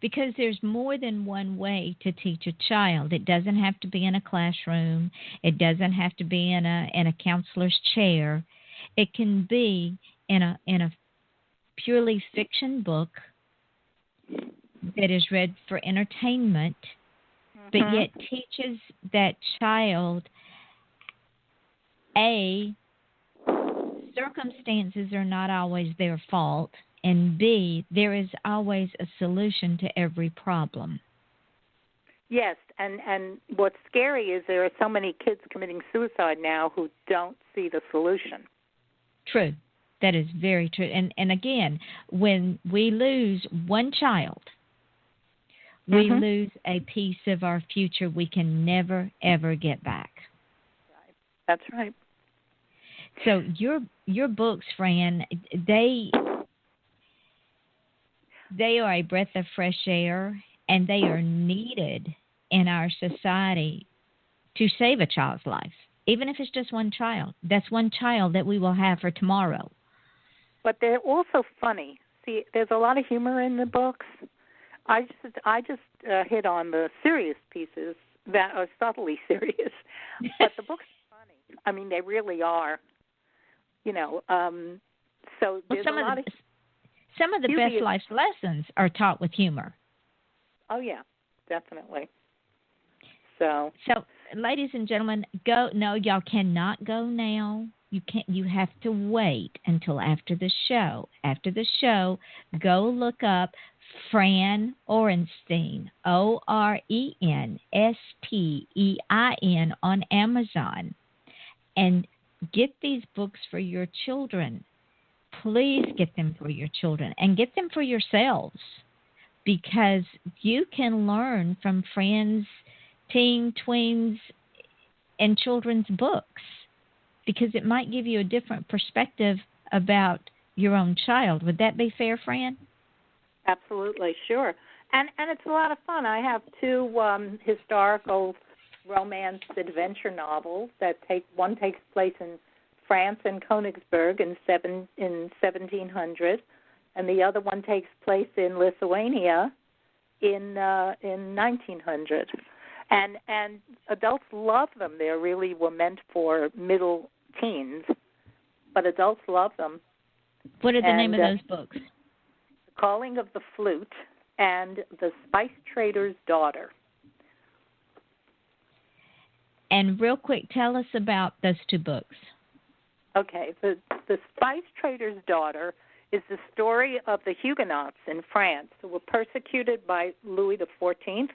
Because there's more than one way to teach a child. It doesn't have to be in a classroom. It doesn't have to be in a counselor's chair. It can be in a purely fiction book that is read for entertainment, but yet teaches that child, A, circumstances are not always their fault, and B, there is always a solution to every problem. Yes, and what's scary is there are so many kids committing suicide now who don't see the solution. True. That is very true. And again, when we lose one child, we lose a piece of our future we can never, ever get back. That's right. So your books, Fran, they are a breath of fresh air, and they are needed in our society to save a child's life, even if it's just one child. That's one child that we will have for tomorrow. But they're also funny. See, there's a lot of humor in the books. I just hit on the serious pieces that are subtly serious, but the books are funny. I mean, they really are. You know, so there's some of the serious... best life lessons are taught with humor. Oh yeah, definitely. So, ladies and gentlemen, go. No, y'all cannot go now. You can't. You have to wait until after the show. After the show, go look up Fran Orenstein, Orenstein, on Amazon, and get these books for your children. Please get them for your children and get them for yourselves, because you can learn from Fran's teen, tweens, and children's books, because it might give you a different perspective about your own child. Would that be fair, Fran? Absolutely, sure. And it's a lot of fun. I have two historical romance adventure novels one takes place in France and Königsberg in 1700, and the other one takes place in Lithuania in 1900. And adults love them. They really were meant for middle teens, but adults love them. What are the name of those books? The Calling of the Flute and The Spice Trader's Daughter. And real quick, tell us about those two books. Okay, the Spice Trader's Daughter is the story of the Huguenots in France who were persecuted by Louis XIV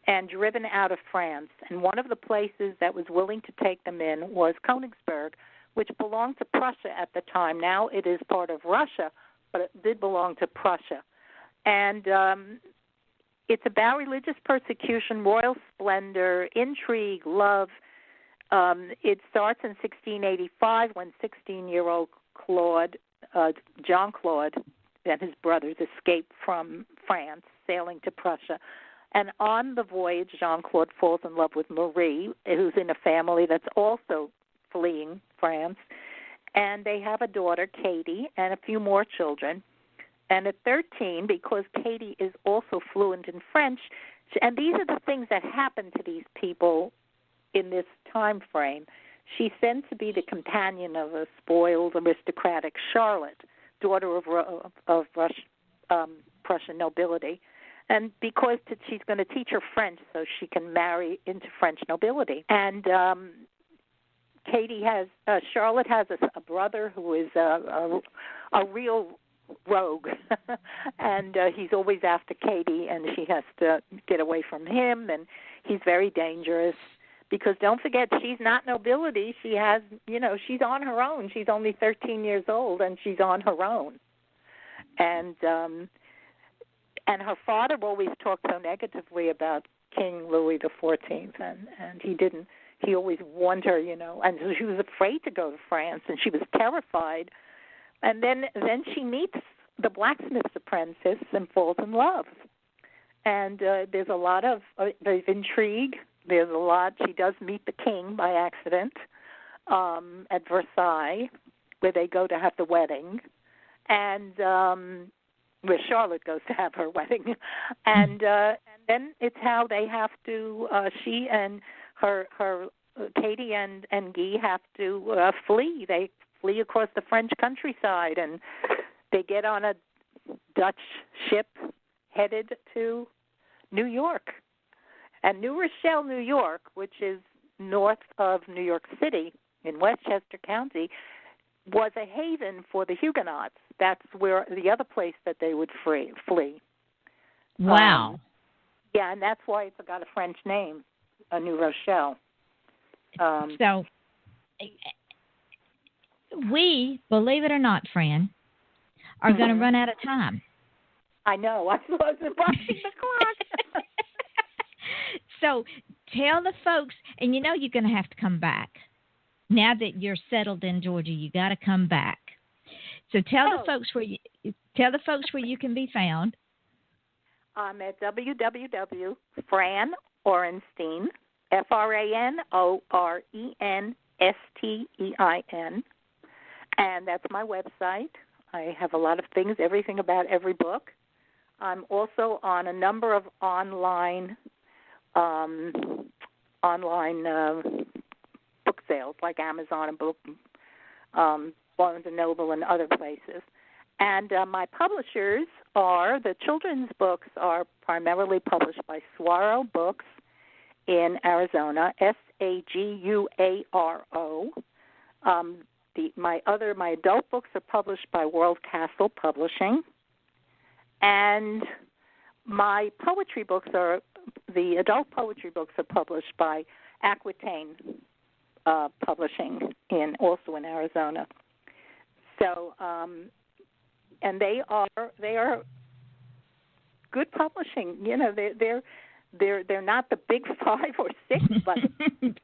and driven out of France. And one of the places that was willing to take them in was Königsberg, which belonged to Prussia at the time. Now it is part of Russia, but it did belong to Prussia. And it's about religious persecution, royal splendor, intrigue, love. It starts in 1685 when 16-year-old Jean-Claude and his brothers escape from France, sailing to Prussia. And on the voyage, Jean-Claude falls in love with Marie, who's in a family that's also fleeing France. And they have a daughter, Katie, and a few more children. And at 13, because Katie is also fluent in French, and these are the things that happen to these people in this time frame, she's sent to be the companion of a spoiled aristocratic Charlotte, daughter of Prussian nobility. And because she's going to teach her French so she can marry into French nobility. And Charlotte has a brother who is a real rogue, and he's always after Katie, and she has to get away from him, and he's very dangerous. Because don't forget, she's not nobility. She has, she's on her own. She's only 13 years old, and she's on her own. And her father always talked so negatively about King Louis XIV, and he always warned her, and she was afraid to go to France, and she was terrified. And then she meets the blacksmith's apprentice and falls in love. And there's a lot of intrigue. There's a lot. She does meet the king by accident at Versailles, where they go to have the wedding, and where Charlotte goes to have her wedding, and then it's how they have to. She and her Katie and Guy have to flee. They flee across the French countryside, and they get on a Dutch ship headed to New York. And New Rochelle, New York, which is north of New York City in Westchester County, was a haven for the Huguenots. That's where the other place that they would flee. Wow. Yeah, and that's why it's got a French name, New Rochelle. So we, believe it or not, Fran, are going to run out of time. I know. I was watching the clock. So tell the folks, and you're going to have to come back now that you're settled in Georgia, you got to come back. So tell the folks where you can be found. I'm at www.Fran Orenstein, FranOrenstein, and that's my website. I have a lot of things, everything about every book. I'm also on a number of online book sales, like Amazon and Barnes & Noble and other places. And my publishers are, the children's books are primarily published by Saguaro Books in Arizona, Saguaro. My adult books are published by World Castle Publishing, and my poetry books the adult poetry books are published by Aquitaine Publishing also in Arizona. So, and they are good publishing. You know, they're not the big 5 or 6, but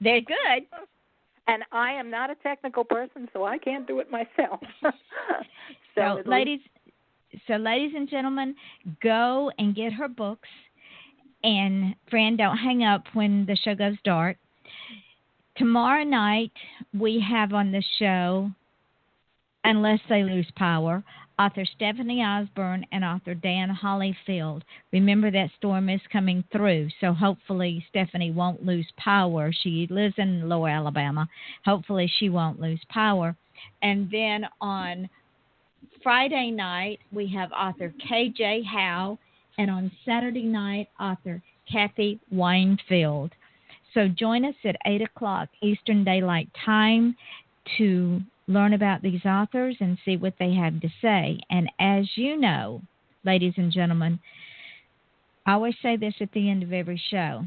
they're good. And I am not a technical person, so I can't do it myself. So ladies and gentlemen, go and get her books. And Fran, don't hang up when the show goes dark. Tomorrow night we have on the show, Unless They Lose Power, author Stephanie Osborne and author Dan Hollyfield. Remember, that storm is coming through, so hopefully Stephanie won't lose power. She lives in Lower Alabama. Hopefully she won't lose power. And then on Friday night, we have author K.J. Howe, and on Saturday night, author Kathy Winefield. So join us at 8 o'clock Eastern Daylight Time to learn about these authors and see what they have to say. And as you know, ladies and gentlemen, I always say this at the end of every show.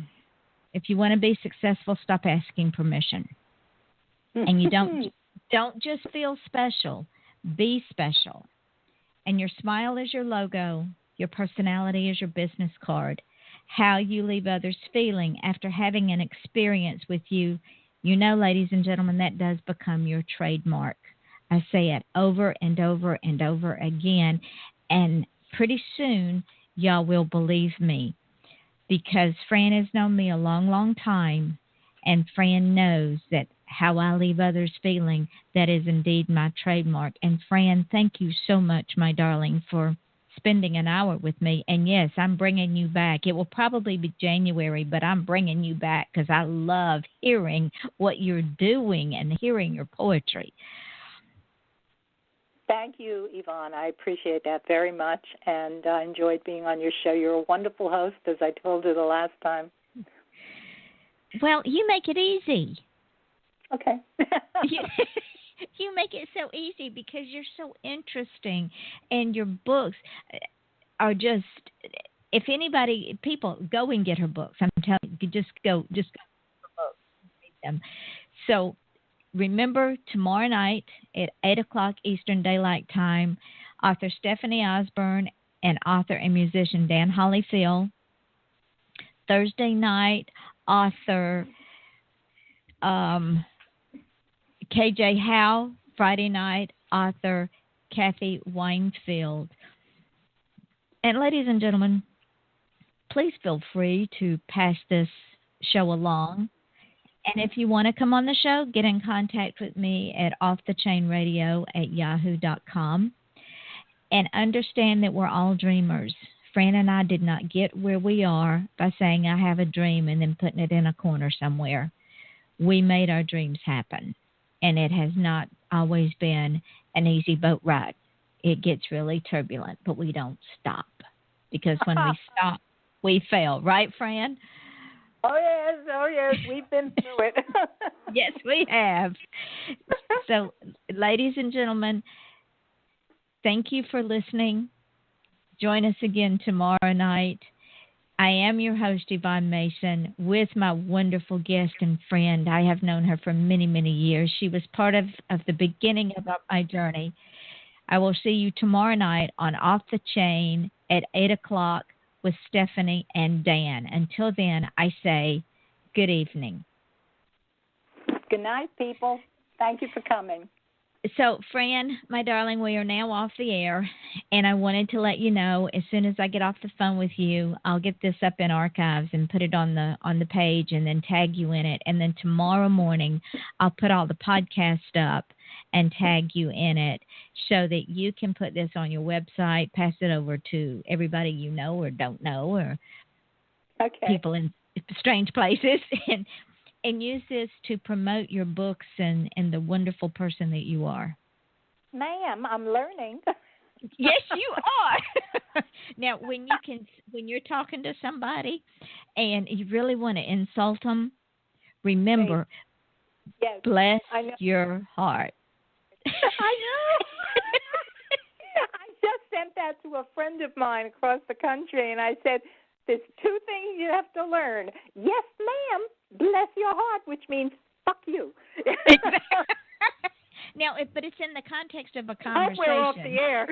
If you want to be successful, stop asking permission. And you don't just feel special, be special. And your smile is your logo, your personality is your business card. How you leave others feeling after having an experience with you, you know, ladies and gentlemen, that does become your trademark. I say it over and over and over again, and pretty soon y'all will believe me, because Fran has known me a long, long time, and Fran knows that how I leave others feeling, that is indeed my trademark. And Fran, thank you so much, my darling, for spending an hour with me. And yes, I'm bringing you back. It will probably be January, but I'm bringing you back because I love hearing what you're doing and hearing your poetry. Thank you, Yvonne. I appreciate that very much, and I enjoyed being on your show. You're a wonderful host, as I told you the last time. Well, you make it easy. Okay. You make it so easy because you're so interesting, and your books are just, if anybody, people, go and get her books. I'm telling you, just go get her books and read them. So remember, tomorrow night at 8 o'clock Eastern Daylight Time, author Stephanie Osborne and author and musician Dan Hollyfield. Thursday night, author K.J. Howe. Friday night, author Kathy Winefield. And ladies and gentlemen, please feel free to pass this show along. And if you want to come on the show, get in contact with me at offthechainradio@yahoo.com. And understand that we're all dreamers. Fran and I did not get where we are by saying I have a dream and then putting it in a corner somewhere. We made our dreams happen. And it has not always been an easy boat ride. It gets really turbulent, but we don't stop. Because when we stop, we fail. Right, Fran? Oh, yes. We've been through it. Yes, we have. So, ladies and gentlemen, thank you for listening. Join us again tomorrow night. I am your host, Yvonne Mason, with my wonderful guest and friend. I have known her for many, many years. She was part of the beginning of my journey. I will see you tomorrow night on Off the Chain at 8 o'clock with Stephanie and Dan. Until then, I say good evening. Good night, people. Thank you for coming. So, Fran, my darling, we are now off the air, and I wanted to let you know as soon as I get off the phone with you, I'll get this up in archives and put it on the page and then tag you in it. And then tomorrow morning, I'll put all the podcast up and tag you in it so that you can put this on your website, pass it over to everybody you know or don't know or people in strange places, and use this to promote your books and the wonderful person that you are. Ma'am, I'm learning. Yes, you are. Now, when you're talking to somebody and you really want to insult them, remember, bless your heart. I know. I just sent that to a friend of mine across the country, and I said, there's two things you have to learn. Yes, ma'am. Bless your heart, which means fuck you. Now, but it's in the context of a conversation. We're off the air.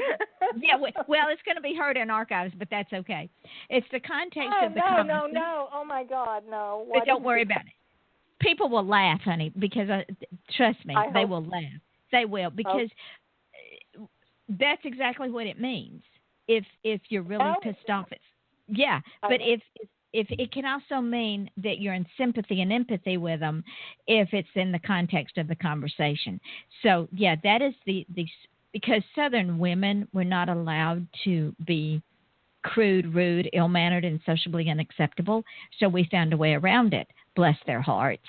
Yeah, well, it's going to be heard in archives, but that's okay. It's the context of the conversation. No. Oh, my God, no. But don't worry about it. People will laugh, honey, because trust me, they will laugh. They will, because that's exactly what it means. If you're really pissed off, but if it can also mean that you're in sympathy and empathy with them if it's in the context of the conversation. So, that is because Southern women were not allowed to be crude, rude, ill-mannered, and sociably unacceptable. So we found a way around it. Bless their hearts.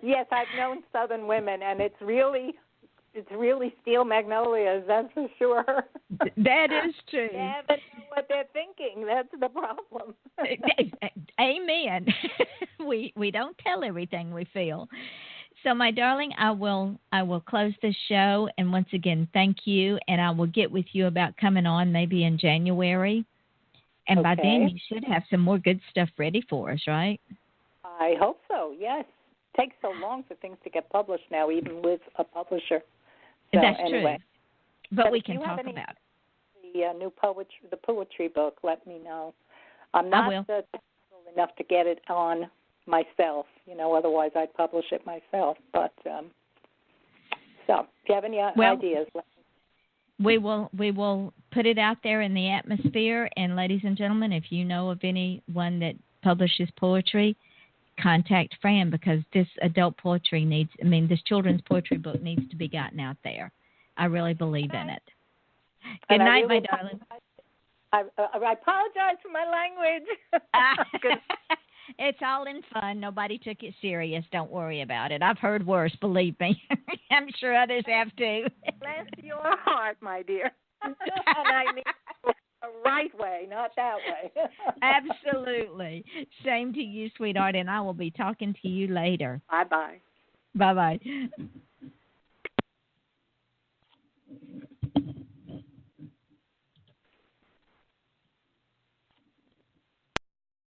Yes, I've known Southern women, and it's really steel magnolias, that's for sure. That is true. They haven't know what they're thinking. That's the problem. Amen. We don't tell everything we feel. So, my darling, I will close this show, and once again, thank you, and I will get with you about coming on maybe in January, and by then you should have some more good stuff ready for us, right? I hope so. Yes. It takes so long for things to get published now, even with a publisher. So, that's anyway. True. But we can talk about it. The new poetry book, let me know. I'm not technical enough to get it on myself, otherwise I'd publish it myself. But so, if you have any ideas, let me know. We will put it out there in the atmosphere, and ladies and gentlemen, if you know of anyone that publishes poetry, contact Fran, because this adult poetry this children's poetry book needs to be gotten out there. I really believe in it. Good night, my darling. I apologize for my language. It's all in fun. Nobody took it serious. Don't worry about it. I've heard worse, believe me. I'm sure others have too. Bless your heart, my dear. And I mean the right way, not that way. Absolutely. Same to you, sweetheart, and I will be talking to you later. Bye-bye. Bye-bye.